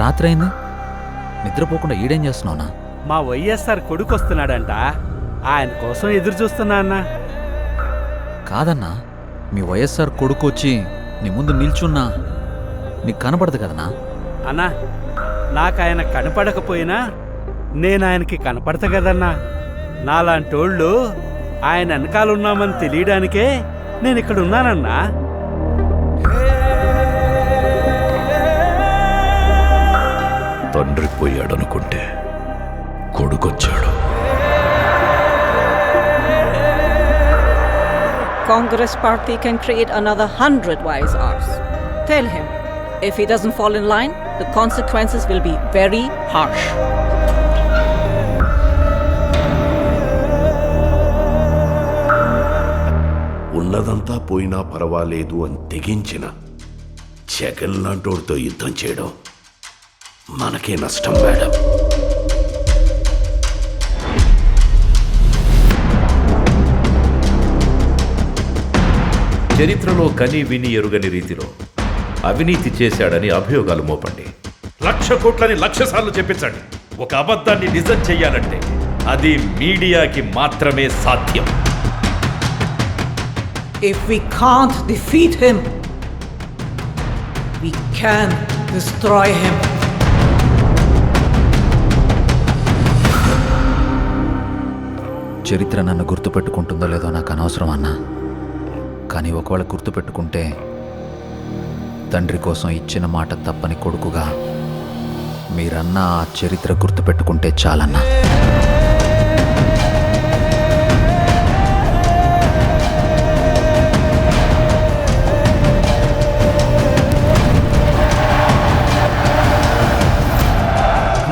రాత్రి అయింది, నిద్రపోకుండా ఈడేం చేస్తున్నావునా? మా వైఎస్ఆర్ కొడుకు వస్తున్నాడంట, ఆయన కోసం ఎదురు చూస్తున్నా అన్నా. కాదన్నా, మీ వైఎస్ఆర్ కొడుకు వచ్చి నీ ముందు నిల్చున్నా నీకు కనపడదు కదనా? అన్నా, నాకు ఆయన కనపడకపోయినా నేను ఆయనకి కనపడతా కదన్నా. నాలాంటోళ్ళు ఆయన వెనకాలన్నామని తెలియడానికే నేను ఇక్కడ ఉన్నానన్నా. తండ్రి పోయాడనుకుంటే కొడుకొచ్చాడు. Congress party can create another 100 YSRs. Tell him, if he doesn't fall in line, the consequences will be very harsh. ఉన్నదంతా పోయినా పర్వాలేదు అని తెగించిన జగన్ లాంటోడితో యుద్ధం చేయడం మనకే నష్టం మేడం. చరిత్రలో కని విని ఎరుగని రీతిలో అవినీతి చేశాడని అభియోగాలు మోపండి. 1,00,000 కోట్లని 1,00,000 సార్లు చెప్పించండి. ఒక అబద్ధాన్ని నిజం చెయ్యాలంటే అది మీడియాకి మాత్రమే సాధ్యం. If we can't defeat him, we can destroy him. చరిత్ర నన్ను గుర్తుపెట్టుకుంటుందో లేదో నాకు అనవసరం అన్నా, కానీ ఒకవేళ గుర్తుపెట్టుకుంటే తండ్రి కోసం ఇచ్చిన మాట తప్పని కొడుకుగా మీరన్నా ఆ చరిత్ర గుర్తుపెట్టుకుంటే చాలన్నా.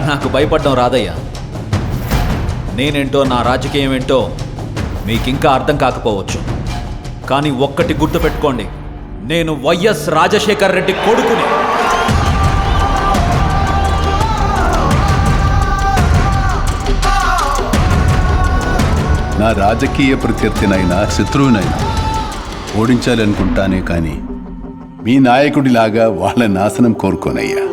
నాకు భయపడడం రాదయ్యా. నేనేంటో, నా రాజకీయం ఏంటో మీకింకా అర్థం కాకపోవచ్చు, కానీ ఒక్కటి గుర్తుపెట్టుకోండి, నేను వైఎస్ రాజశేఖర్ రెడ్డి కొడుకుని. నా రాజకీయ ప్రత్యర్థినైనా శత్రువునైనా ఓడించాలనుకుంటానే కానీ మీ నాయకుడిలాగా వాళ్ళ నాశనం కోరుకోనయ్యా.